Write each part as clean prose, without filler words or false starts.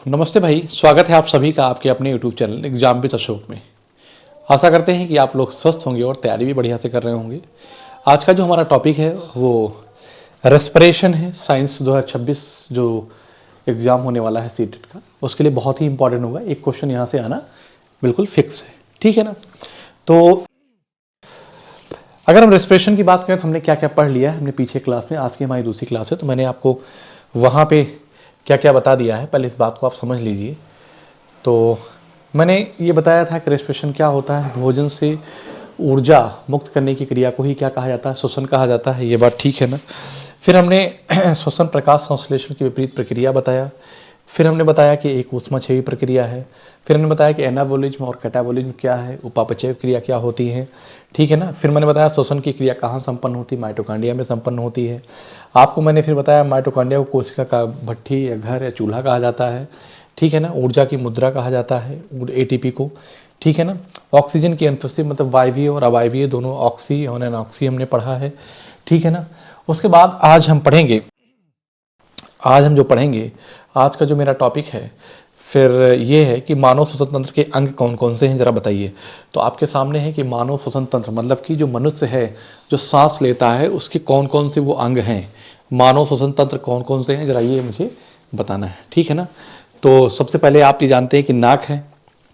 नमस्ते भाई, स्वागत है आप सभी का आपके अपने YouTube channel exam with Ashok में। आशा करते हैं कि आप लोग स्वस्थ होंगे और तैयारी भी बढ़िया से कर रहे होंगे। आज का जो हमारा टॉपिक है वो रेस्पिरेशन है। साइंस 2026 जो एग्ज़ाम होने वाला है सीटेट का, उसके लिए बहुत ही इंपॉर्टेंट होगा। एक क्वेश्चन यहाँ से आना बिल्कुल फिक्स है, ठीक है ना। तो अगर हम रेस्पिरेशन की बात करें तो हमने क्या क्या पढ़ लिया है हमने पीछे क्लास में। आज की हमारी दूसरी क्लास है तो मैंने आपको वहाँ पे क्या क्या बता दिया है, पहले इस बात को आप समझ लीजिए। तो मैंने ये बताया था कि रेस्पिरेशन क्या होता है। भोजन से ऊर्जा मुक्त करने की क्रिया को ही क्या कहा जाता है, श्वसन कहा जाता है। ये बात ठीक है ना। फिर हमने श्वसन प्रकाश संश्लेषण की विपरीत प्रक्रिया बताया। फिर हमने बताया कि एक ऊष्माक्षयी प्रक्रिया है। फिर हमने बताया कि एनाबोलिज्म और कैटाबोलिज्म क्या है, उपापचय क्रिया क्या होती है, ठीक है ना। फिर मैंने बताया श्वसन की क्रिया कहाँ संपन्न होती है, माइटोकॉन्ड्रिया में संपन्न होती है। आपको मैंने फिर बताया माइटोकॉन्ड्रिया को कोशिका का भट्ठी या घर या चूल्हा कहा जाता है, ठीक है ना। ऊर्जा की मुद्रा कहा जाता है एटीपी को, ठीक है ना। ऑक्सीजन की अनुपस्थिति मतलब वायवीय और अवायवीय दोनों, ऑक्सी और एनऑक्सी हमने पढ़ा है, ठीक है ना। उसके बाद आज हम पढ़ेंगे, आज हम जो पढ़ेंगे, आज का जो मेरा टॉपिक है फिर ये है कि मानव श्वसन तंत्र के अंग कौन कौन से हैं, जरा बताइए। तो आपके सामने है कि मानव श्वसन तंत्र मतलब कि जो मनुष्य है जो सांस लेता है उसके कौन कौन से वो अंग हैं। मानव श्वसन तंत्र कौन कौन से हैं, जरा ये मुझे बताना है, ठीक है ना। तो सबसे पहले आप ये जानते हैं कि नाक है,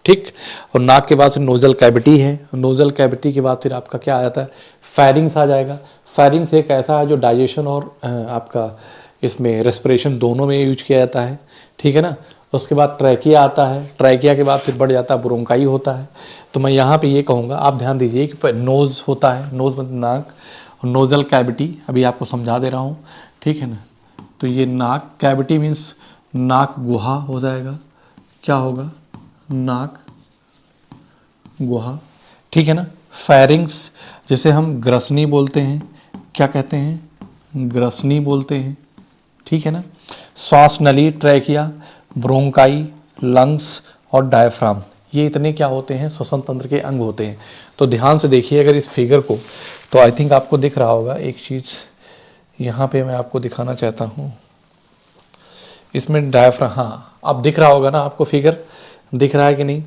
ठीक। और नाक के बाद फिर नोजल कैविटी है। नोजल कैविटी के बाद फिर आपका क्या आ जाता है, फेरिंग्स आ जाएगा। फेरिंग्स एक ऐसा है जो डाइजेशन और आपका इसमें रेस्पिरेशन दोनों में यूज किया जाता है, ठीक है ना। उसके बाद ट्रैकिया आता है। ट्रैकिया के बाद फिर बढ़ जाता है ब्रोंकाई होता है। तो मैं यहाँ पे ये कहूँगा, आप ध्यान दीजिए कि नोज़ होता है, नोज़ मतलब नाक, और नोजल कैविटी अभी आपको समझा दे रहा हूँ, ठीक है ना। तो ये नाक कैविटी मीन्स नाक गुहा हो जाएगा, क्या होगा, नाक गुहा, ठीक है ना। फेरिंग्स जिसे हम ग्रसनी बोलते हैं, क्या कहते हैं, ग्रसनी बोलते हैं, ठीक है ना। श्वास नली, ट्रैकिया, ब्रोंकाई, लंग्स और डायफ्राम, ये इतने क्या होते हैं, श्वसन तंत्र के अंग होते हैं। तो ध्यान से देखिए अगर इस फिगर को, तो आई थिंक आपको दिख रहा होगा एक चीज़ यहाँ पे मैं आपको दिखाना चाहता हूँ। इसमें डायफ्राम, हाँ अब दिख रहा होगा ना आपको, फिगर दिख रहा है कि नहीं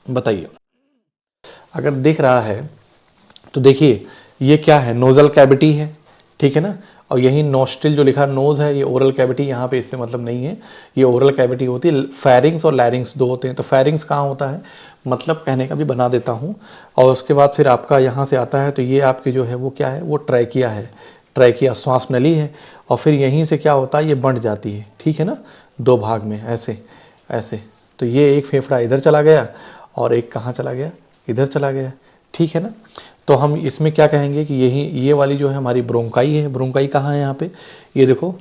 बताइए। अगर दिख रहा है तो देखिए ये क्या है, नोजल कैविटी है, ठीक है ना। और यही नोस्ट्रिल जो लिखा नोज है ये ओरल कैविटी, यहाँ पे इससे मतलब नहीं है, ये ओरल कैविटी होती है। फेरिंग्स और लैरिंग्स दो होते हैं। तो फेरिंग्स कहाँ होता है, मतलब कहने का भी बना देता हूँ। और उसके बाद फिर आपका यहाँ से आता है तो ये आपकी जो है वो क्या है, वो ट्रैकिया है। ट्रैकिया श्वास नली है। और फिर यहीं से क्या होता है, ये बंट जाती है, ठीक है ना, दो भाग में ऐसे ऐसे। तो ये एक फेफड़ा इधर चला गया और एक कहाँ चला गया, इधर चला गया, ठीक है ना। तो हम इसमें क्या कहेंगे कि यही ये वाली जो है हमारी ब्रोंकाई है। ब्रोंकाई कहाँ है यहाँ पे, ये देखो,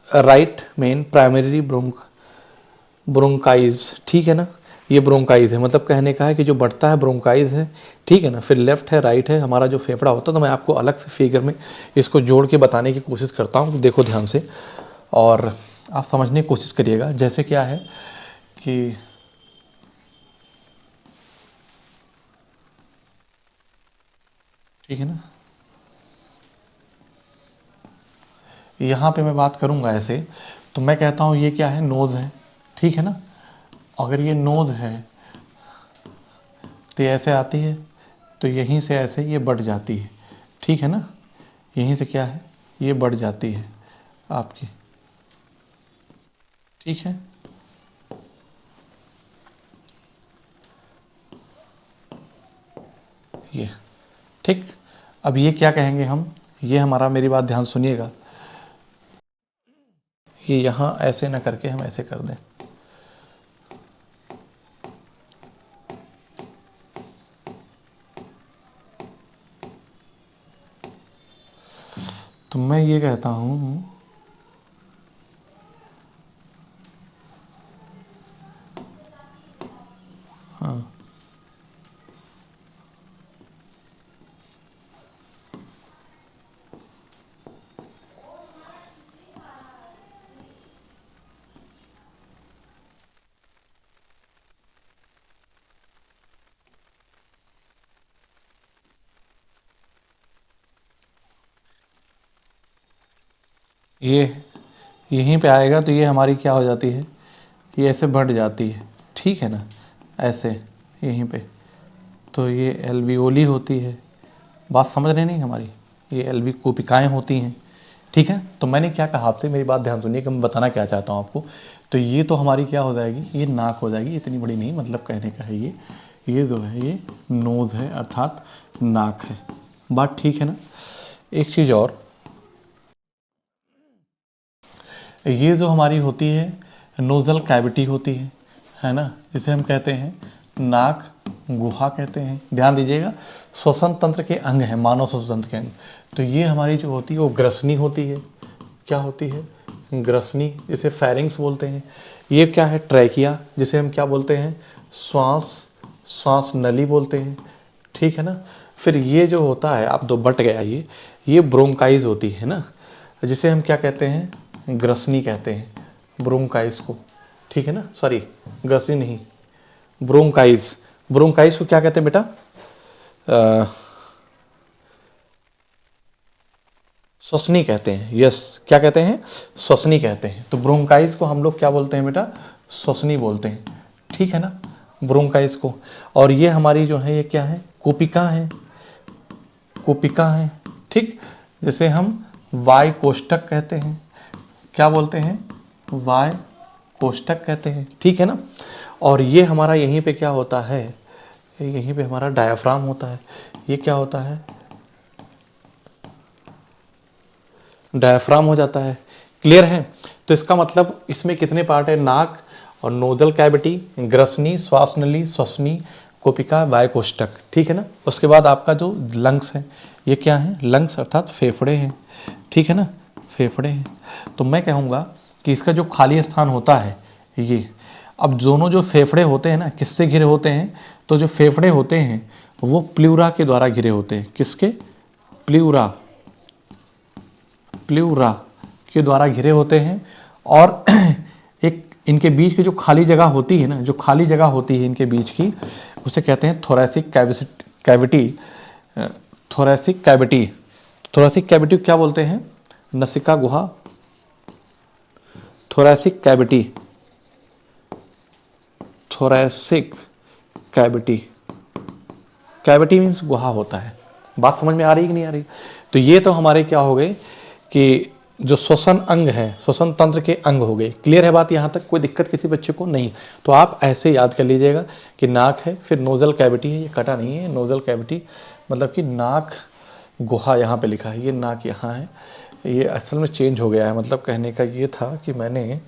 राइट मेन प्राइमरी ब्रोंकाइज, ठीक है ना। ये ब्रोंकाइज है, मतलब कहने का है कि जो बढ़ता है ब्रोंकाइज है, ठीक है ना। फिर लेफ्ट है, राइट है, हमारा जो फेफड़ा होता है। तो मैं आपको अलग से फिगर में इसको जोड़ के बताने की कोशिश करता हूँ, देखो ध्यान से और आप समझने की कोशिश करिएगा। जैसे क्या है कि ठीक है ना, यहाँ पे मैं बात करूँगा ऐसे, तो मैं कहता हूँ ये क्या है, नोज़ है, ठीक है ना। अगर ये नोज़ है तो ये ऐसे आती है, तो यहीं से ऐसे ये बढ़ जाती है, ठीक है ना। यहीं से क्या है, ये बढ़ जाती है आपकी, ठीक है। ये ठीक। अब ये क्या कहेंगे हम, ये हमारा, मेरी बात ध्यान सुनिएगा, ये यहाँ ऐसे ना करके हम ऐसे कर दें। तो मैं ये कहता हूँ, हाँ यहीं पे आएगा तो ये हमारी क्या हो जाती है, ये ऐसे बढ़ जाती है, ठीक है ना, ऐसे यहीं पे, तो ये एल्वियोली होती है। बात समझ रहे नहीं हमारी, ये एल्वी कोपिकाएँ होती हैं, ठीक है। तो मैंने क्या कहा आपसे, मेरी बात ध्यान सुनिए कि मैं बताना क्या चाहता हूँ आपको। तो ये तो हमारी क्या हो जाएगी, ये नाक हो जाएगी, इतनी बड़ी नहीं, मतलब कहने का है ये जो है ये नोज़ है अर्थात नाक है। बात ठीक है ना। एक चीज़ और, ये जो हमारी होती है नोज़ल कैविटी होती है ना, जिसे हम कहते हैं नाक गुहा कहते हैं। ध्यान दीजिएगा, श्वसन तंत्र के अंग है, मानव श्वसन तंत्र के अंग। तो ये हमारी जो होती है वो ग्रसनी होती है। क्या होती है, ग्रसनी, जिसे फेरिंग्स बोलते हैं। ये क्या है, ट्रैकिया, जिसे हम क्या बोलते हैं, श्वास नली बोलते हैं, ठीक है ना। फिर ये जो होता है, आप दो बट गया, ये ब्रोंकाइज होती है ना, जिसे हम क्या कहते हैं, ग्रसनी कहते हैं, ब्रोंकाइज को, ठीक है ना। सॉरी, ग्रसनी नहीं, ब्रोंकाइज। ब्रोंकाइज को क्या कहते हैं बेटा, श्वसनी कहते हैं। यस, क्या कहते हैं, श्वसनी कहते हैं। तो ब्रोंकाइज को हम लोग क्या बोलते हैं बेटा, श्वसनी बोलते हैं, ठीक है ना, ब्रोंकाइज को। और ये हमारी जो है ये क्या है, कोपिका है, कोपिका है, ठीक। जैसे हम वाय कोष्ठक कहते हैं, क्या बोलते हैं, वाय कोष्ठक कहते हैं, ठीक है ना। और ये हमारा यहीं पे क्या होता है, यहीं पे हमारा डायाफ्राम होता है। ये क्या होता है, डायाफ्राम हो जाता है। क्लियर है। तो इसका मतलब इसमें कितने पार्ट है, नाक और नोजल कैविटी, ग्रसनी, श्वास नली, श्वसनी, कोपिका, वाय कोष्ठक, ठीक है ना। उसके बाद आपका जो लंग्स है, ये क्या है, लंग्स अर्थात फेफड़े हैं, ठीक है ना, फेफड़े हैं। तो मैं कहूँगा कि इसका जो खाली स्थान होता है ये, अब दोनों जो फेफड़े होते हैं ना, किससे घिरे होते हैं, तो जो फेफड़े होते हैं वो प्लूरा के द्वारा घिरे होते हैं। किसके, प्लूरा, प्लूरा के द्वारा घिरे होते हैं। और एक इनके बीच की जो खाली जगह होती है ना, जो खाली जगह होती है इनके बीच की, उसे कहते हैं thoracic cavity. Thoracic cavity, thoracic cavity क्या बोलते हैं, नसिका गुहा, thoracic cavity, thoracic cavity, cavity means गुहा होता है। बात समझ में आ रही कि नहीं आ रही। तो ये तो हमारे क्या हो गए कि जो श्वसन अंग है, श्वसन तंत्र के अंग हो गए। क्लियर है बात, यहाँ तक कोई दिक्कत किसी बच्चे को नहीं। तो आप ऐसे याद कर लीजिएगा कि नाक है, फिर नोजल कैविटी है, ये कटा नहीं है, नोजल कैविटी मतलब कि नाक गुहा यहाँ पे लिखा है, ये नाक यहाँ है। ये असल में चेंज हो गया है, मतलब कहने का ये था कि मैंने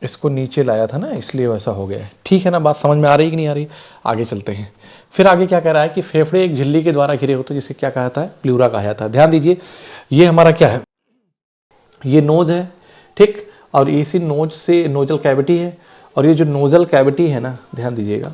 इसको नीचे लाया था ना, इसलिए वैसा हो गया है, ठीक है ना। बात समझ में आ रही कि नहीं आ रही। आगे चलते हैं। फिर आगे क्या कह रहा है कि फेफड़े एक झिल्ली के द्वारा घिरे होते हैं, जिसे क्या कहा जाता है, प्लूरा कहा जाता है। ध्यान दीजिए, ये हमारा क्या है, ये नोज है, ठीक। और इसी नोज से नोजल कैविटी है। और ये जो नोजल कैविटी है ना, ध्यान दीजिएगा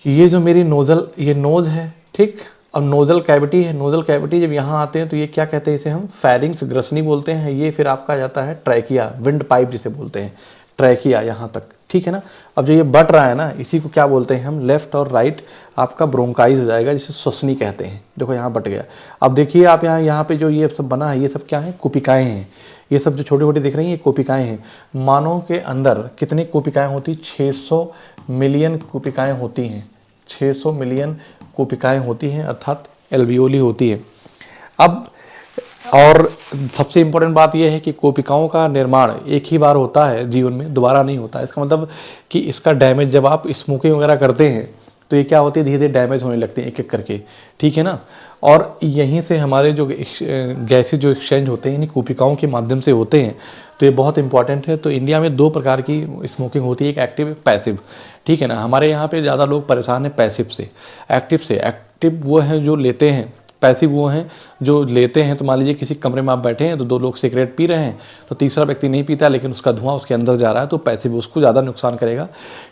कि ये जो मेरी नोजल, ये नोज है, ठीक। और नोजल कैविटी है, नोजल कैविटी जब यहाँ आते हैं तो ये क्या कहते हैं, इसे हम फेरिंग्स, ग्रसनी बोलते हैं। ये फिर आपका जाता है ट्रैकिया, विंड पाइप जिसे बोलते हैं, ट्रैकिया यहाँ तक, ठीक है ना। अब जो ये बट रहा है ना, इसी को क्या बोलते हैं हम, लेफ्ट और राइट आपका ब्रोंकाइज हो जाएगा, जिसे श्वसनी कहते हैं। देखो यहाँ बट गया। अब देखिए आप यहाँ पे जो ये सब बना है, ये सब क्या है, कोपिकाएँ हैं। ये सब जो छोटे छोटे दिख रही हैं, ये कोपिकाएँ हैं। मानव के अंदर कितनी कोपिकाएँ होती, 600 मिलियन कोपिकाएँ होती हैं, 600 मिलियन कोपिकाएँ होती हैं, अर्थात एल्वियोली होती है। अब और सबसे इम्पोर्टेंट बात यह है कि कोपिकाओं का निर्माण एक ही बार होता है जीवन में, दोबारा नहीं होता। इसका मतलब कि इसका डैमेज, जब आप स्मोकिंग वगैरह करते हैं तो ये क्या होती है, धीरे धीरे डैमेज होने लगते हैं एक एक करके, ठीक है ना। और यहीं से हमारे जो गैसेज जो एक्सचेंज होते हैं, इन्हीं कोपिकाओं के माध्यम से होते हैं। तो ये बहुत इंपॉर्टेंट है। तो इंडिया में 2 प्रकार की स्मोकिंग होती है, एक एक्टिव, एक पैसिव, ठीक है ना। हमारे यहाँ पे ज़्यादा लोग परेशान हैं पैसिव से। एक्टिव से, एक्टिव वो हैं जो लेते हैं, पैसिव वो हैं जो लेते हैं। तो मान लीजिए किसी कमरे में आप बैठे हैं, तो 2 लोग सिगरेट पी रहे हैं, तो तीसरा व्यक्ति नहीं पीता, लेकिन उसका धुआं उसके अंदर जा रहा है, तो पैसिव उसको ज़्यादा नुकसान करेगा,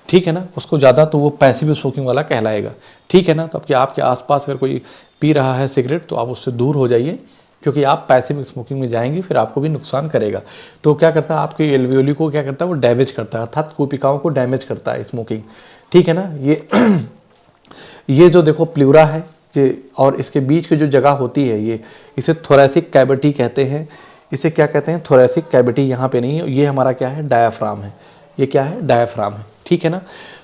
ठीक है ना, उसको ज़्यादा, तो वो पैसिव स्मोकिंग वाला कहलाएगा, ठीक है ना। तो अब आपके आसपास अगर कोई पी रहा है सिगरेट, तो आप उससे दूर हो जाइए, क्योंकि आप पैसिव स्मोकिंग में जाएंगे, फिर आपको भी नुकसान करेगा। तो क्या करता है, आपके एल्वियोली को क्या करता है, वो डैमेज करता है, अर्थात कोपिकाओं को डैमेज करता है स्मोकिंग, ठीक है ना। ये जो देखो प्लूरा है ये, और इसके बीच की जो जगह होती है, ये इसे थोरैसिक कैविटी कहते हैं। इसे क्या कहते हैं, थोरेसिक कैविटी यहाँ पे नहीं है, ये हमारा क्या है, डायाफ्राम है। ये क्या है, डायाफ्राम है, ठीक है ना।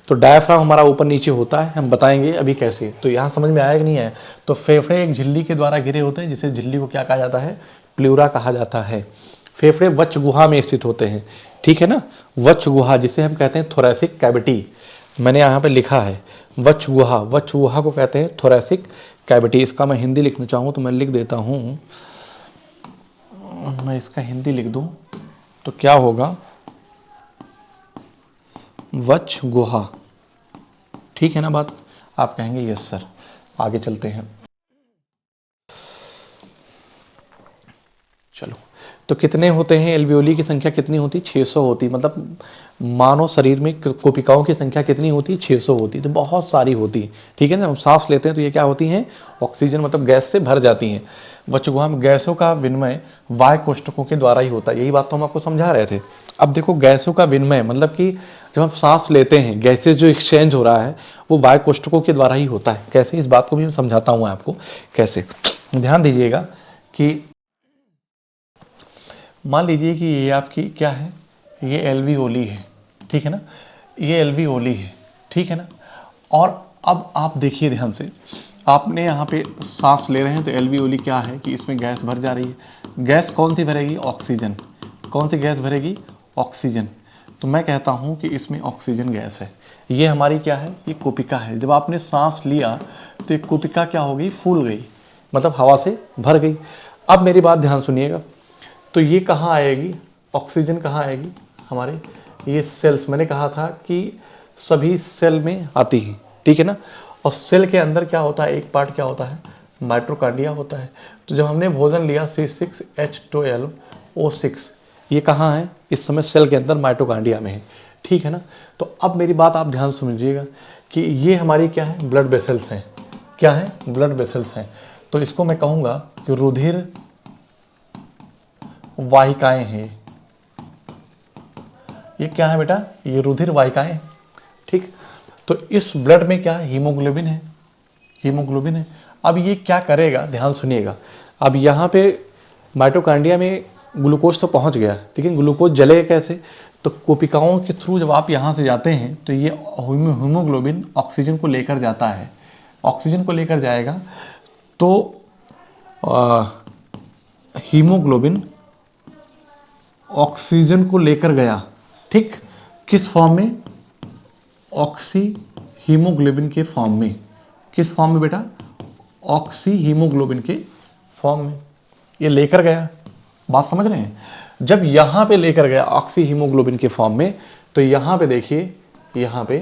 तो डायाफ्राम हमारा ऊपर नीचे होता है, हम बताएंगे अभी कैसे। तो यहाँ समझ में आया कि नहीं आया। तो फेफड़े एक झिल्ली के द्वारा घिरे होते हैं, जिसे झिल्ली को क्या कहा जाता है, प्लूरा कहा जाता है। फेफड़े वक्ष गुहा में स्थित होते हैं, ठीक है ना। वक्ष गुहा जिसे हम कहते हैं थोरेसिक कैविटी, मैंने यहाँ पे लिखा है वक्ष गुहा। वक्ष गुहा को कहते हैं थोरेसिक कैविटी। इसका मैं हिंदी लिखना चाहूँ तो मैं लिख देता हूँ, मैं इसका हिंदी लिख दूँ तो क्या होगा, वक्ष गुहा, ठीक है ना बात। आप कहेंगे यस सर। आगे चलते हैं, चलो। तो कितने होते हैं, एल्वियोली की संख्या कितनी होती, 600 होती। मतलब मानव शरीर में कोशिकाओं की संख्या कितनी होती, 600 होती। तो बहुत सारी होती, ठीक है ना। हम सांस लेते हैं तो ये क्या होती हैं, ऑक्सीजन, मतलब गैस से भर जाती हैं। वक्षगुहा में गैसों का विनिमय वायु कोष्ठकों के द्वारा ही होता है। यही बात तो हम आपको समझा रहे थे। अब देखो, गैसों का विनिमय मतलब कि जब हम सांस लेते हैं, गैसेस जो एक्सचेंज हो रहा है वो वायु कोष्ठकों के द्वारा ही होता है। कैसे, इस बात को भी मैं समझाता हूँ आपको कैसे। ध्यान दीजिएगा कि मान लीजिए कि ये आपकी क्या है, ये एल्वियोली है, ठीक है ना। ये एल्वियोली है, ठीक है ना। और अब आप देखिए ध्यान से, आपने यहाँ पे सांस ले रहे हैं तो एल्वियोली क्या है कि इसमें गैस भर जा रही है। गैस कौन सी भरेगी, ऑक्सीजन। कौन सी गैस भरेगी, ऑक्सीजन। तो मैं कहता हूँ कि इसमें ऑक्सीजन गैस है। ये हमारी क्या है, ये कोशिका है। जब आपने सांस लिया तो ये कोशिका क्या हो गई, फूल गई, मतलब हवा से भर गई। अब मेरी बात ध्यान सुनिएगा, तो ये कहाँ आएगी, ऑक्सीजन कहाँ आएगी, हमारे ये सेल्स। मैंने कहा था कि सभी सेल में आती हैं, ठीक है ना। और सेल के अंदर क्या होता है, एक पार्ट क्या होता है, माइटोकॉन्ड्रिया होता है। तो जब हमने भोजन लिया C6H12O6, ये कहाँ है, इस समय सेल के अंदर माइटोकॉन्ड्रिया में है, ठीक है ना। तो अब मेरी बात आप ध्यान समझिएगा कि ये हमारी क्या है, ब्लड वेसल्स हैं। क्या है, ब्लड वेसल्स हैं। तो इसको मैं कहूँगा कि रुधिर वाहिकाएं हैं। ये क्या है बेटा, ये रुधिर वाहिकाएं, ठीक। तो इस ब्लड में क्या है, हीमोग्लोबिन है, हीमोग्लोबिन है। अब ये क्या करेगा, ध्यान सुनिएगा। अब यहाँ पे माइटोकॉन्ड्रिया में ग्लूकोज तो पहुँच गया, लेकिन ग्लूकोज जलेगा कैसे, तो कोशिकाओं के थ्रू जब आप यहाँ से जाते हैं तो ये हीमोग्लोबिन ऑक्सीजन को लेकर जाता है। ऑक्सीजन को लेकर जाएगा तो हीमोग्लोबिन ऑक्सीजन को लेकर गया, ठीक। किस फॉर्म में, ऑक्सी हीमोग्लोबिन के फॉर्म में। किस फॉर्म में बेटा, ऑक्सी हीमोग्लोबिन के फॉर्म में ये लेकर गया। बात समझ रहे हैं। जब यहाँ पे लेकर गया ऑक्सी हीमोग्लोबिन के फॉर्म में, तो यहाँ पे देखिए, यहाँ पे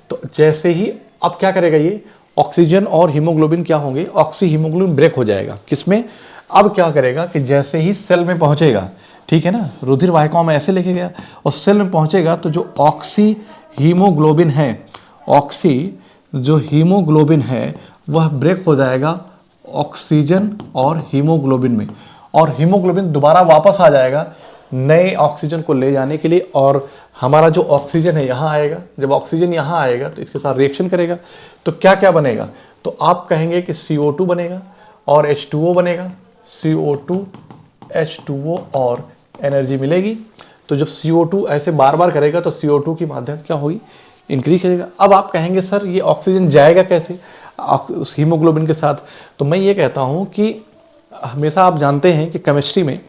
तो जैसे ही अब क्या करेगा, ये ऑक्सीजन और हीमोग्लोबिन क्या होंगे, ऑक्सी हीमोग्लोबिन ब्रेक हो जाएगा। किसमें, अब क्या करेगा कि जैसे ही सेल में पहुँचेगा, ठीक है ना, रुधिर वाहिकाओं में ऐसे लेके गया और सेल में पहुंचेगा तो जो ऑक्सी हीमोग्लोबिन है, ऑक्सी जो हीमोग्लोबिन है वह ब्रेक हो जाएगा ऑक्सीजन और हीमोग्लोबिन में, और हीमोग्लोबिन दोबारा वापस आ जाएगा नए ऑक्सीजन को ले जाने के लिए। और हमारा जो ऑक्सीजन है यहाँ आएगा। जब ऑक्सीजन यहाँ आएगा तो इसके साथ रिएक्शन करेगा तो क्या क्या बनेगा, तो आप कहेंगे कि CO2 बनेगा और H2O बनेगा। CO2 H2O और एनर्जी मिलेगी। तो जब CO2 ऐसे बार बार करेगा तो CO2 की माध्यम क्या होगी, इंक्रीज करेगा। अब आप कहेंगे सर ये ऑक्सीजन जाएगा कैसे उस हीमोग्लोबिन के साथ। तो मैं ये कहता हूँ कि हमेशा आप जानते हैं कि केमिस्ट्री में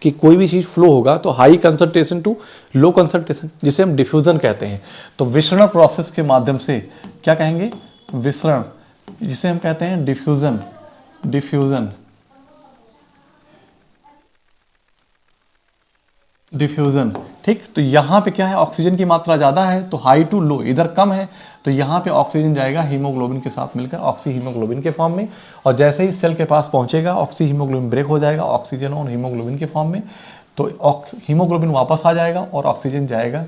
कि कोई भी चीज़ फ्लो होगा तो high concentration to low concentration, जिसे हम डिफ्यूज़न कहते हैं। तो विसरण प्रोसेस के माध्यम से क्या कहेंगे, विसरण, जिसे हम कहते हैं डिफ्यूज़न। डिफ्यूज़न, डिफ्यूज़न, ठीक। तो यहाँ पे क्या है, ऑक्सीजन की मात्रा ज़्यादा है तो हाई टू लो, इधर कम है तो यहाँ पे ऑक्सीजन जाएगा हीमोग्लोबिन के साथ मिलकर ऑक्सी हीमोग्लोबिन के फॉर्म में। और जैसे ही सेल के पास पहुँचेगा ऑक्सी हीमोग्लोबिन ब्रेक हो जाएगा ऑक्सीजन और हीमोग्लोबिन के फॉर्म में। तो हीमोग्लोबिन वापस आ जाएगा और ऑक्सीजन जाएगा,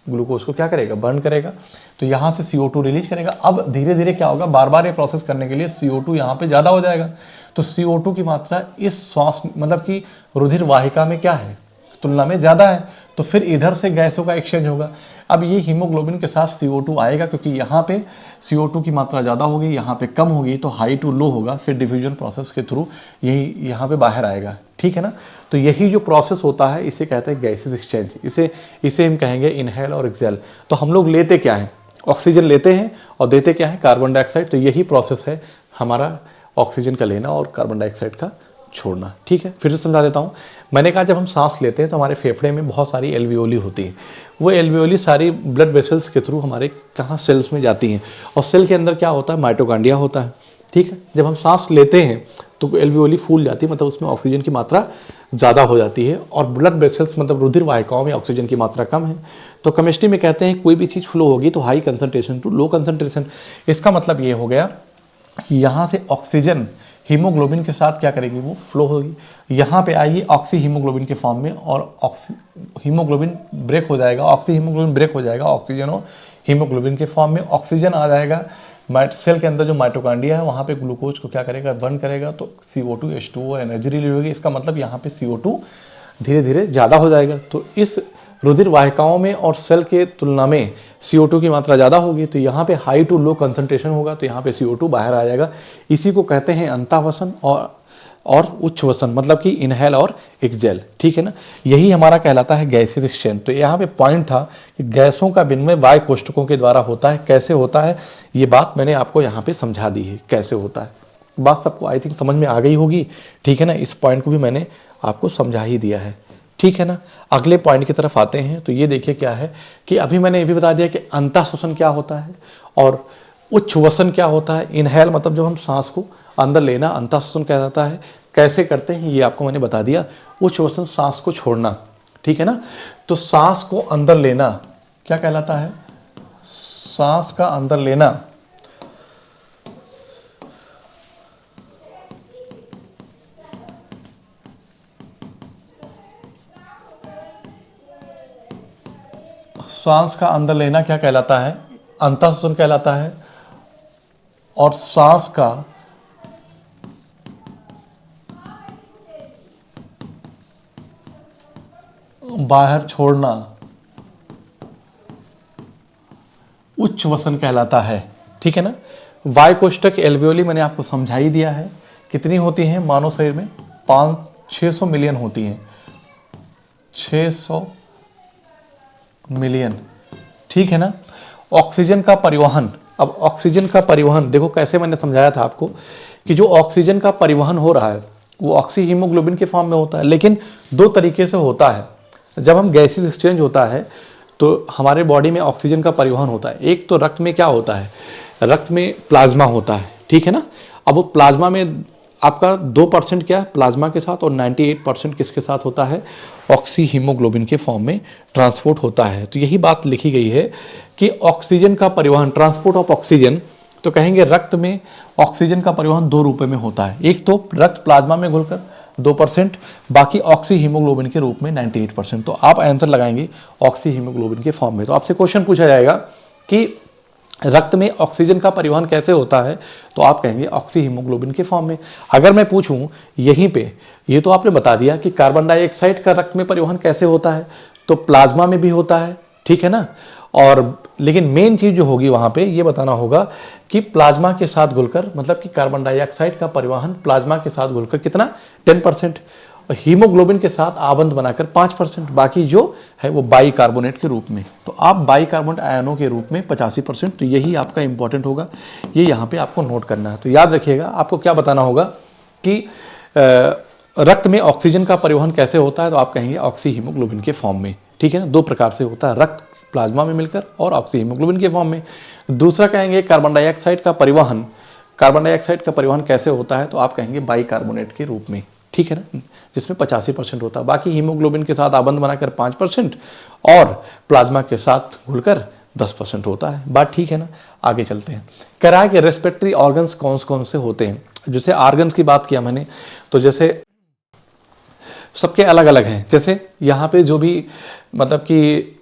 ग्लूकोज को क्या करेगा, बर्न करेगा। तो यहाँ से CO2 रिलीज करेगा। अब धीरे धीरे क्या होगा, बार बार ये प्रोसेस करने के लिए CO2 यहाँ पे ज़्यादा हो जाएगा। तो CO2 की मात्रा इस श्वास मतलब कि रुधिर वाहिका में क्या है, तुलना में ज़्यादा है। तो फिर इधर से गैसों का एक्सचेंज होगा। अब ये हीमोग्लोबिन के साथ CO2 आएगा, क्योंकि यहाँ पे CO2 की मात्रा ज़्यादा होगी, यहाँ पे कम होगी, तो हाई टू लो होगा। फिर डिफ्यूजन प्रोसेस के थ्रू यही यहाँ पे बाहर आएगा। ठीक है ना। तो यही जो प्रोसेस होता है इसे कहते हैं गैसेस एक्सचेंज, इसे हम कहेंगे इनहेल और एक्सेल। तो हम लोग लेते क्या है, ऑक्सीजन लेते हैं और देते क्या है, कार्बन डाइऑक्साइड। तो यही प्रोसेस है हमारा ऑक्सीजन का लेना और कार्बन डाइऑक्साइड का छोड़ना। ठीक है, फिर से समझा देता हूँ। मैंने कहा जब हम सांस लेते हैं तो हमारे फेफड़े में बहुत सारी एल्वियोली होती है। वो एल्वियोली सारी ब्लड वेसल्स के थ्रू हमारे कहाँ सेल्स में जाती हैं, और सेल के अंदर क्या होता है, माइटोकॉन्ड्रिया होता है। ठीक है, जब हम सांस लेते हैं तो एल्वियोली फूल जाती है, मतलब उसमें ऑक्सीजन की मात्रा ज़्यादा हो जाती है, और ब्लड वेसल्स मतलब रुधिर वाहिकाओं में ऑक्सीजन की मात्रा कम है। तो केमिस्ट्री में कहते हैं कोई भी चीज़ फ्लो होगी तो high concentration to low concentration. इसका मतलब ये हो गया कि यहाँ से ऑक्सीजन हीमोग्लोबिन के साथ क्या करेगी, वो फ्लो होगी, यहाँ पे आएगी ऑक्सी हीमोग्लोबिन के फॉर्म में, और हीमोग्लोबिन ब्रेक हो जाएगा, ऑक्सी हीमोग्लोबिन ब्रेक हो जाएगा ऑक्सीजन और हीमोग्लोबिन के फॉर्म में। ऑक्सीजन आ जाएगा सेल के अंदर, जो माइटोकॉन्ड्रिया है वहाँ पे ग्लूकोज को क्या करेगा, बर्न करेगा, तो CO2 H2O और एनर्जी रिलीज होगी। इसका मतलब यहाँ पे CO2 धीरे धीरे ज़्यादा हो जाएगा। तो इस रुधिर वाहिकाओं में और सेल के तुलना में CO2 की मात्रा ज़्यादा होगी, तो यहाँ पे हाई टू लो कंसंट्रेशन होगा, तो यहाँ पे CO2 बाहर आ जाएगा। इसी को कहते हैं अंतावसन और उच्छ्वसन, मतलब कि इनहेल और एक्सेल। ठीक है ना, यही हमारा कहलाता है गैसेस एक्सचेंज। तो यहाँ पे पॉइंट था कि गैसों का विनिमय वायु कोष्ठकों के द्वारा होता है। कैसे होता है ये बात मैंने आपको यहाँ पे समझा दी है, कैसे होता है। बात सबको आई थिंक समझ में आ गई होगी। ठीक है ना, इस पॉइंट को भी मैंने आपको समझा ही दिया है। ठीक है ना, अगले पॉइंट की तरफ आते हैं। तो ये देखिए क्या है कि अभी मैंने ये भी बता दिया कि अंतःश्वसन क्या होता है और उच्छ्वसन क्या होता है। इनहेल मतलब जब हम सांस को अंदर लेना, अंतःश्वसन कहा जाता है। कैसे करते हैं ये आपको मैंने बता दिया। उच्छ्वसन सांस को छोड़ना। ठीक है ना, तो सांस को अंदर लेना क्या कहलाता है, सांस का अंदर लेना सांस का अंदर लेना क्या कहलाता है, अंतःश्वसन कहलाता है। और सांस का बाहर छोड़ना उच्छ्वसन कहलाता है। ठीक है ना, वायु कोष्ठक एल्वियोली मैंने आपको समझा ही दिया है। कितनी होती हैं मानव शरीर में, 600 मिलियन होती हैं, 600 मिलियन। ठीक है ना, ऑक्सीजन का परिवहन। अब ऑक्सीजन का परिवहन देखो कैसे, मैंने समझाया था आपको कि जो ऑक्सीजन का परिवहन हो रहा है वो ऑक्सी हीमोग्लोबिन के फॉर्म में होता है, लेकिन दो तरीके से होता है। जब हम गैसेस एक्सचेंज होता है तो हमारे बॉडी में ऑक्सीजन का परिवहन होता है। एक तो रक्त में क्या होता है, रक्त में प्लाज्मा होता है। ठीक है ना, अब वो प्लाज्मा में आपका 2% क्या है प्लाज्मा के साथ, और 98% किसके साथ होता है, ऑक्सी हीमोग्लोबिन के फॉर्म में ट्रांसपोर्ट होता है। तो यही बात लिखी गई है कि ऑक्सीजन का परिवहन, ट्रांसपोर्ट ऑफ ऑक्सीजन, तो कहेंगे रक्त में ऑक्सीजन का परिवहन दो रूप में होता है। एक तो रक्त प्लाज्मा में घुलकर 2%, बाकी ऑक्सी हीमोग्लोबिन के रूप में 98%। तो आप आंसर लगाएंगे ऑक्सी हीमोग्लोबिन के फॉर्म में। तो आपसे क्वेश्चन पूछा जाएगा कि रक्त में ऑक्सीजन का परिवहन कैसे होता है, तो आप कहेंगे ऑक्सी हीमोग्लोबिन के फॉर्म में। अगर मैं पूछूं यहीं पे, ये तो आपने बता दिया कि कार्बन डाइऑक्साइड का रक्त में परिवहन कैसे होता है, तो प्लाज्मा में भी होता है। ठीक है ना, और लेकिन मेन चीज जो होगी वहां पे ये बताना होगा कि प्लाज्मा के साथ घुलकर, मतलब कि कार्बन डाइऑक्साइड का परिवहन प्लाज्मा के साथ घुलकर कितना, 10%, हीमोग्लोबिन के साथ आबंध बनाकर 5%, बाकी जो है वो बाइकार्बोनेट के रूप में। तो आप बाइकार्बोनेट आयनों के रूप में 85%। तो यही आपका इंपॉर्टेंट होगा, ये यहाँ पे आपको नोट करना है। तो याद रखिएगा, आपको क्या बताना होगा कि रक्त में ऑक्सीजन का परिवहन कैसे होता है, तो आप कहेंगे ऑक्सी हीमोग्लोबिन के फॉर्म में। ठीक है ना, दो प्रकार से होता है, रक्त प्लाज्मा में मिलकर और ऑक्सी हीमोग्लोबिन के फॉर्म में। दूसरा कहेंगे कार्बन डाइऑक्साइड का परिवहन, कार्बन डाइऑक्साइड का परिवहन कैसे होता है, तो आप कहेंगे बाइकार्बोनेट के रूप में। ठीक है ना, जिसमें 85% होता है, बाकी हीमोग्लोबिन के साथ आबंध बनाकर 5% और प्लाज्मा के साथ घुलकर 10% होता है। बात ठीक है ना, आगे चलते हैं। कह रहा है कि रेस्पिरेटरी ऑर्गन्स कौन कौन से होते हैं। जैसे ऑर्गन्स की बात किया मैंने, तो जैसे सबके अलग अलग हैं। जैसे यहाँ पे जो भी मतलब कि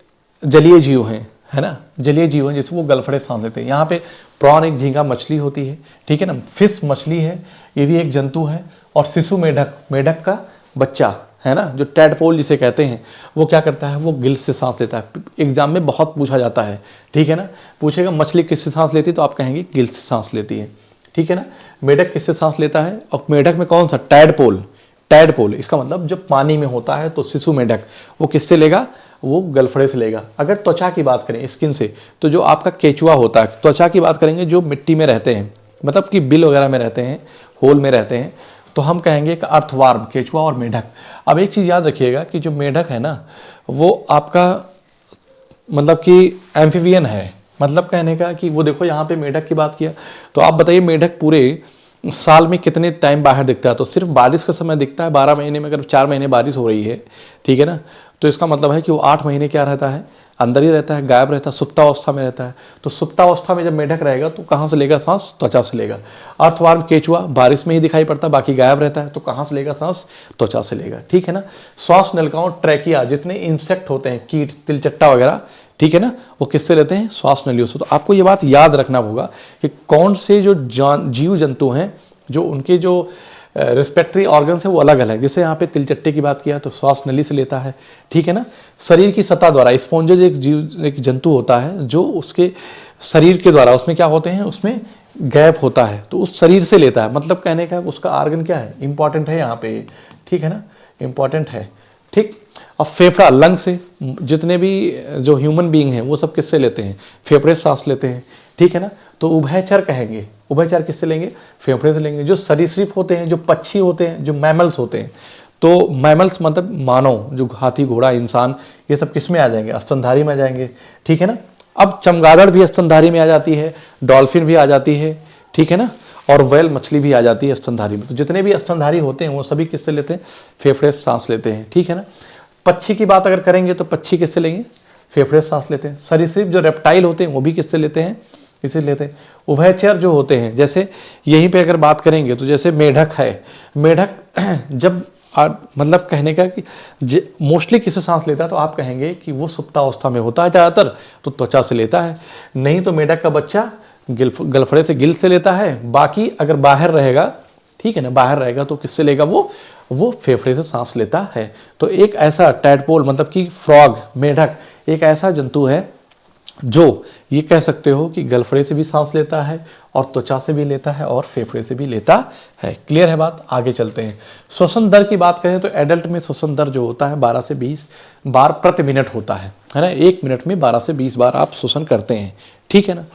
जलीय जीव हैं, है ना, जलीय जीव हैं, जैसे वो गलफड़े सांस लेते हैं। यहाँ पे प्रॉन एक झींगा मछली होती है। ठीक है ना, फिश मछली है, ये भी एक जंतु है। और शिशु मेढक, मेढक का बच्चा है ना, जो टैडपोल जिसे कहते हैं, वो क्या करता है, वो गिल से सांस लेता है। एग्जाम में बहुत पूछा जाता है। ठीक है ना, पूछेगा मछली किससे सांस लेती है, तो आप कहेंगे गिल से सांस लेती है। ठीक है ना, मेढक किससे सांस लेता है, और मेढक में कौन सा, टैडपोल, टैडपोल, इसका मतलब जब पानी में होता है तो शिशु मेढक वो किससे लेगा, वो गलफड़े से लेगा। अगर त्वचा की बात करें, स्किन से, तो जो आपका केचुआ होता है, त्वचा की बात करेंगे जो मिट्टी में रहते हैं, मतलब कि बिल वगैरह में रहते हैं, होल में रहते हैं, तो हम कहेंगे कि अर्थवार्म, केचुआ और मेढक। अब एक चीज़ याद रखिएगा कि जो मेढक है ना, वो आपका मतलब कि एम्फीबियन है, मतलब कहने का कि वो देखो यहाँ पे मेढक की बात किया, तो आप बताइए मेढक पूरे साल में कितने टाइम बाहर दिखता है, तो सिर्फ बारिश का समय दिखता है। 12 महीने में अगर 4 महीने बारिश हो रही है, ठीक है ना, तो इसका मतलब है कि वो 8 महीने क्या रहता है, अंदर ही रहता है, गायब रहता है, सुप्तावस्था में रहता है। तो सुप्तावस्था में जब मेढक रहेगा तो कहाँ से लेगा सांस, त्वचा से लेगा। अर्थवार्म केचुआ बारिश में ही दिखाई पड़ता है, बाकी गायब रहता है, तो कहाँ से लेगा सांस, त्वचा से लेगा, ठीक है ना। श्वास नलिकाओं, ट्रैकिया, जितने इंसेक्ट होते हैं, कीट, तिलचट्टा वगैरह, ठीक है ना, वो किससे लेते हैं, श्वास नलियों से। तो आपको ये बात याद रखना होगा कि कौन से जो जीव जंतु हैं जो उनके जो रेस्पिरेटरी ऑर्गन्स है वो अलग अलग है। जैसे यहाँ पे तिलचट्टे की बात किया तो श्वास नली से लेता है, ठीक है ना। शरीर की सतह द्वारा, स्पॉन्जेज एक जंतु होता है जो उसके शरीर के द्वारा, उसमें क्या होते हैं, उसमें गैप होता है, तो उस शरीर से लेता है। मतलब कहने का उसका ऑर्गन क्या है, इंपॉर्टेंट है यहाँ पे, ठीक है ना, इंपॉर्टेंट है, ठीक। अब फेफड़ा, लंग से, जितने भी जो ह्यूमन बीइंग हैं वो सब किससे लेते हैं, फेफड़े से सांस लेते हैं, ठीक है ना। तो उभयचर कहेंगे, उभयचर किससे लेंगे, फेफड़े से लेंगे। जो सरीसृप होते हैं, जो पक्षी होते हैं, जो मैमल्स होते हैं, तो मैमल्स मतलब मानव, जो हाथी, घोड़ा, इंसान, ये सब किस में आ जाएंगे, स्तनधारी में आ जाएंगे, ठीक है ना। अब चमगादड़ भी स्तनधारी में आ जाती है, डॉल्फिन भी आ जाती है, ठीक है ना, और व्हेल मछली भी आ जाती है स्तनधारी में। तो जितने भी स्तनधारी होते हैं वो सभी किससे लेते हैं, फेफड़े से सांस लेते हैं, ठीक है ना। पक्षी की बात अगर करेंगे तो पक्षी किससे लेंगे, फेफड़े से सांस लेते हैं। सरीसृप जो रेप्टाइल होते हैं वो भी किससे लेते हैं, इसे लेते हैं। उभयचर जो होते हैं, जैसे यहीं पे अगर बात करेंगे तो जैसे मेढक है, मेढक जब मतलब कहने का कि मोस्टली किससे सांस लेता है, तो आप कहेंगे कि वो सुप्तावस्था में होता है ज़्यादातर, तो त्वचा से लेता है। नहीं तो मेढक का बच्चा गलफड़े से, गिल से लेता है। बाकी अगर बाहर रहेगा, ठीक है ना, बाहर रहेगा तो किससे लेगा, वो फेफड़े से सांस लेता है। तो एक ऐसा टैडपोल, मतलब कि फ्रॉग, मेढक एक ऐसा जंतु है जो ये कह सकते हो कि गलफड़े से भी सांस लेता है और त्वचा से भी लेता है और फेफड़े से भी लेता है। क्लियर है बात, आगे चलते हैं। श्वसन दर की बात करें तो एडल्ट में श्वसन दर जो होता है 12 से 20 बार प्रति मिनट होता है ना। 1 मिनट में 12 से 20 बार आप श्वसन करते हैं, ठीक है ना।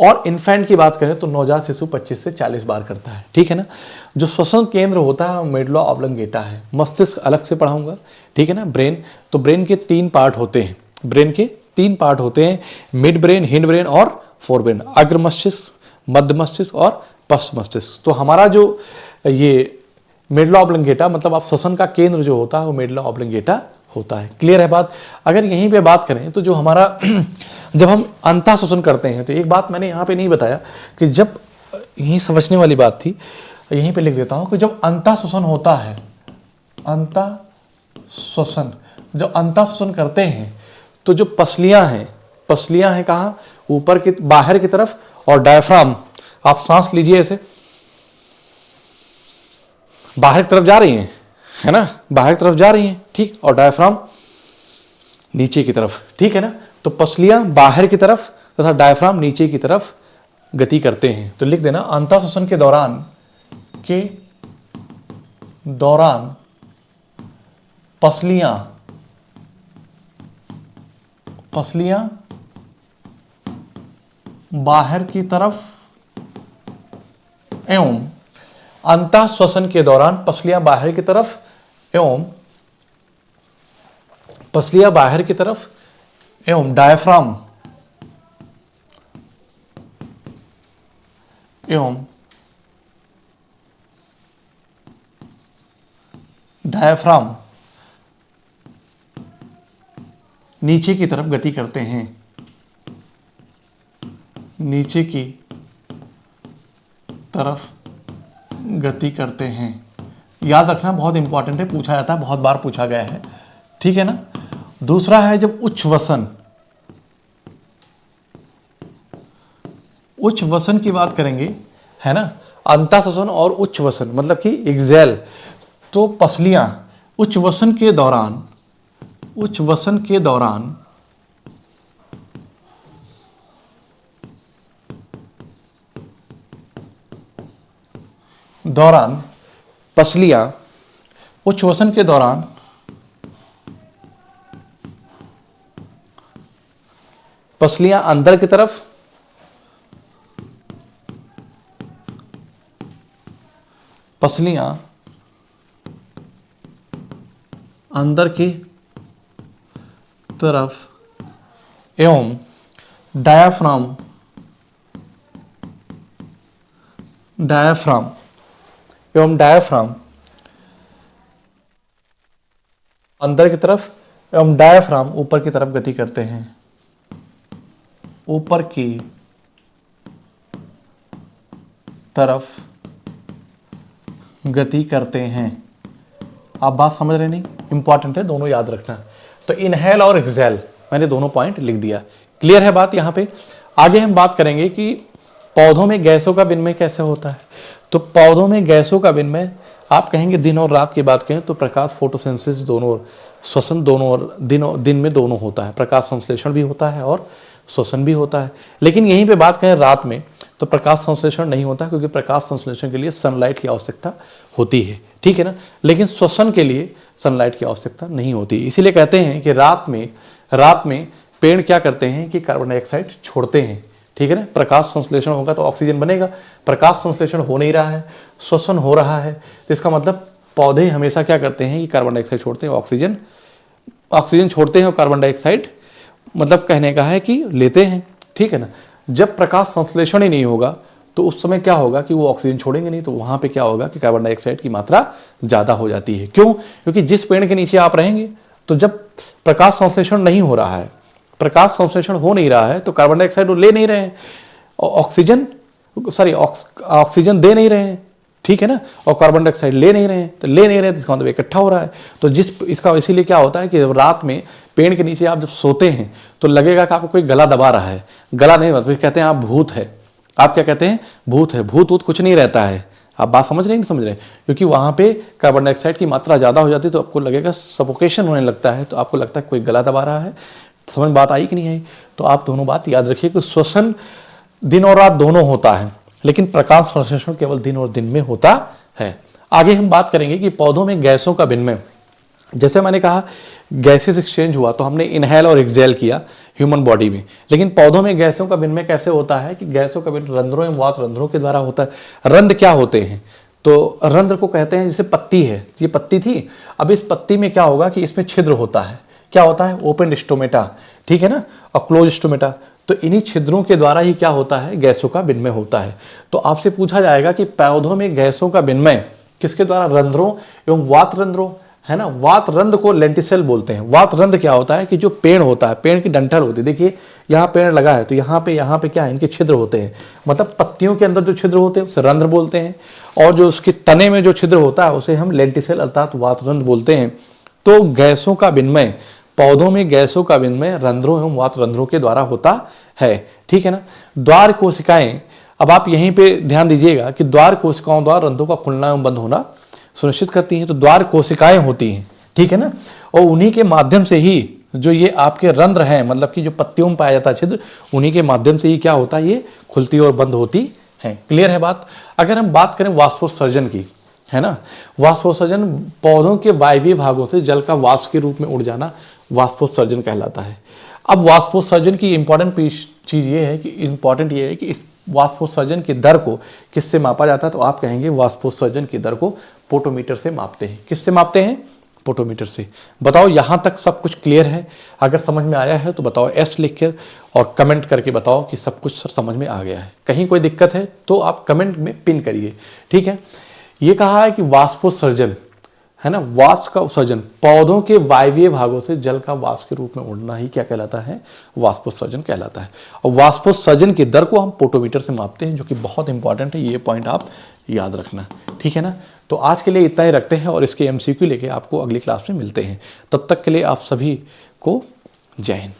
और इन्फेंट की बात करें तो नवजात शिशु 25 से 40 बार करता है, ठीक है ना। जो श्वसन केंद्र होता है मेडुला ऑब्लंगेटा है। मस्तिष्क अलग से पढ़ाऊंगा, ठीक है ना। ब्रेन, तो ब्रेन के 3 पार्ट होते हैं, ब्रेन के 3 पार्ट होते हैं, मिड ब्रेन, हिंड ब्रेन और फोर ब्रेन। अग्र मस्तिष्क, मध्य मस्तिष्क और पश्च मस्तिष्क। तो हमारा जो ये मेडुला ऑब्लंगेटा, मतलब आप श्वसन का केंद्र जो होता है वो मेडुला ऑब्लंगेटा होता है। क्लियर है बात। अगर यहीं पे बात करें तो जो हमारा जब हम अंतः श्वसन करते हैं, तो एक बात मैंने यहाँ पे नहीं बताया कि जब, यही समझने वाली बात थी, यहीं पे लिख देता हूँ कि जब अंतः श्वसन होता है, अंतः श्वसन, जब अंतः श्वसन करते हैं तो जो पसलियां हैं कहाँ, ऊपर की, बाहर की तरफ, और डायफ्राम, आप सांस लीजिए ऐसे, बाहर की तरफ जा रही हैं, है ना, बाहर की तरफ जा रही हैं, ठीक, और डायफ्राम नीचे की तरफ, ठीक है ना। तो पसलियां बाहर की तरफ तथा डायफ्राम नीचे की तरफ गति करते हैं। तो लिख देना, अंतः श्वसन के दौरान पसलियां बाहर की तरफ एवं अंतः श्वसन के दौरान पसलियां बाहर की तरफ एवं पसलियां बाहर की तरफ एवं डायफ्राम नीचे की तरफ गति करते हैं, नीचे की तरफ गति करते हैं। याद रखना, बहुत इंपॉर्टेंट है, पूछा जाता है, बहुत बार पूछा गया है, ठीक है ना। दूसरा है जब उच्च वसन की बात करेंगे, है ना, अंतः श्वसन और उच्च वसन, मतलब कि एक्सेल। तो पसलियां उच्च वसन के दौरान पसलियां उच्छ्वसन के दौरान पसलियां अंदर की तरफ अंदर की तरफ एवं डायाफ्राम अंदर की तरफ एवं डायाफ्राम ऊपर की तरफ गति करते हैं, ऊपर की तरफ गति करते हैं। आप बात समझ रहे नहीं? इंपॉर्टेंट है, दोनों याद रखना। तो इनहेल और एक्सहेल मैंने दोनों पॉइंट लिख दिया। क्लियर है बात? यहां पे आगे हम बात करेंगे कि पौधों में गैसों का विनिमय कैसे होता है। तो पौधों में गैसों का विनिमय आप कहेंगे दिन और रात की बात करें तो प्रकाश फोटोसिंथेसिस दोनों और श्वसन दोनों और दिन में दोनों होता है। प्रकाश संश्लेषण भी होता है और श्वसन भी होता है। लेकिन यहीं पे बात करें रात में तो प्रकाश संश्लेषण नहीं होता, क्योंकि प्रकाश संश्लेषण के लिए सनलाइट की आवश्यकता होती है, ठीक है ना। लेकिन श्वसन के लिए सनलाइट की आवश्यकता नहीं होती। इसीलिए कहते हैं कि रात में पेड़ क्या करते हैं कि कार्बन डाइऑक्साइड छोड़ते हैं, ठीक है ना। प्रकाश संश्लेषण होगा तो ऑक्सीजन बनेगा, प्रकाश संश्लेषण हो नहीं रहा है, श्वसन हो रहा है, तो इसका मतलब पौधे हमेशा क्या करते हैं कि कार्बन डाइऑक्साइड छोड़ते हैं, ऑक्सीजन छोड़ते हैं और कार्बन डाइऑक्साइड मतलब कहने का है कि लेते हैं, ठीक है ना। जब प्रकाश संश्लेषण ही नहीं होगा तो उस समय क्या होगा कि वो ऑक्सीजन छोड़ेंगे नहीं, तो वहां पे क्या होगा कि कार्बन डाइऑक्साइड की मात्रा ज्यादा हो जाती है। क्यों? क्योंकि जिस पेड़ के नीचे आप रहेंगे तो जब प्रकाश संश्लेषण नहीं हो रहा है, प्रकाश संश्लेषण हो नहीं रहा है, तो कार्बन डाइऑक्साइड वो ले नहीं रहे हैं, ऑक्सीजन दे नहीं रहे हैं, ठीक है ना, और कार्बन डाइऑक्साइड ले नहीं रहे हैं, तो इसका मतलब इकट्ठा हो रहा है। तो इसका इसीलिए क्या होता है कि रात में पेड़ के नीचे आप जब सोते हैं तो लगेगा कि आपको कोई गला दबा रहा है, गला नहीं, मतलब कहते हैं आप भूत है। आप क्या कहते हैं? भूत है। भूत कुछ नहीं रहता है। आप बात समझ रहे हैं नहीं समझ रहे? क्योंकि वहां पे कार्बन डाइऑक्साइड की मात्रा ज्यादा हो जाती है तो आपको लगेगा सफोकेशन होने लगता है, तो आपको लगता है कोई गला दबा रहा है। समझ बात आई कि नहीं आई? तो आप दोनों बात याद रखिए कि श्वसन दिन और रात दोनों होता है, लेकिन प्रकाश संश्लेषण केवल दिन और दिन में होता है। आगे हम बात करेंगे कि पौधों में गैसों का विनिमय, जैसे मैंने कहा गैसेस एक्सचेंज हुआ तो हमने इनहेल और एक्सहेल किया ह्यूमन बॉडी में, लेकिन पौधों में गैसों का विनिमय कैसे होता है कि गैसों का विनिमय रंध्रों एवं वात रंध्रों के द्वारा होता है। रंध्र क्या होते हैं? तो रंध्र को कहते हैं, जैसे पत्ती है, ये पत्ती थी, अब इस पत्ती में क्या होगा कि इसमें छिद्र होता है। क्या होता है? ओपन स्टोमेटा, ठीक है ना, और क्लोज स्टोमेटा। तो इन्हीं छिद्रों के द्वारा ही क्या होता है? गैसों का विनिमय होता है। तो आपसे पूछा जाएगा कि पौधों में गैसों का विनिमय किसके द्वारा? रंध्रों एवं वात रंध्रों, है ना। वात रंध्र को लेंटिसेल बोलते हैं। वात रंध्र क्या होता है कि जो पेड़ होता है, पेड़ की डंठल होती है, देखिए यहाँ पेड़ लगा है तो यहाँ पे क्या है? इनके छिद्र होते हैं, मतलब पत्तियों के अंदर जो छिद्र होते हैं उसे रंध्र बोलते हैं, और जो उसके तने में जो छिद्र होता है उसे हम लेंटिसेल अर्थात वात रंध्र बोलते हैं। तो गैसों का विनिमय, पौधों में गैसों का विनिमय रंध्रों एवं वात रंध्रों के द्वारा होता है, ठीक है ना। द्वार कोशिकाएं, अब आप यहीं पे ध्यान दीजिएगा कि द्वार कोशिकाओं द्वारा रंध्रों का खुलना एवं बंद होना सुनिश्चित करती हैं। तो द्वार कोशिकाएं होती हैं, ठीक है ना, और उन्हीं के माध्यम से ही जो ये आपके रंध्र हैं, मतलब कि जो पत्तियों में पाया जाता है छिद्र, उन्हीं के माध्यम से ही क्या होता है? ये खुलती और बंद होती है। क्लियर है बात? अगर हम बात करें वाष्पोत्सर्जन की, है ना, वाष्पोत्सर्जन पौधों के वायवीय भागों से जल का वाष्प के रूप में उड़ जाना वाष्पोत्सर्जन कहलाता है। अब वाष्पोत्सर्जन की इंपॉर्टेंट चीज ये है कि इस वाष्पोत्सर्जन की दर को किससे मापा जाता है? तो आप कहेंगे वाष्पोत्सर्जन की दर को पोटोमीटर से मापते हैं। किससे मापते हैं? पोटोमीटर से। बताओ यहां तक सब कुछ क्लियर है? अगर समझ में आया है तो बताओ एस लिख कर और कमेंट करके बताओ कि सब कुछ सर समझ में आ गया है। कहीं कोई दिक्कत है तो आप कमेंट में पिन करिए, ठीक है। ये कहा है कि वाष्पोत्सर्जन, है ना, वाष्प का उत्सर्जन, पौधों के वायवीय भागों से जल का वाष्प के रूप में उड़ना ही क्या कहलाता है? वाष्पोत्सर्जन कहलाता है। और वाष्पोत्सर्जन की दर को हम पोटोमीटर से मापते हैं, जो कि बहुत इंपॉर्टेंट है। ये पॉइंट आप याद रखना, ठीक है ना। तो आज के लिए इतना ही रखते हैं और इसके एमसीक्यू लेके आपको अगली क्लास में मिलते हैं। तब तक के लिए आप सभी को जय हिंद।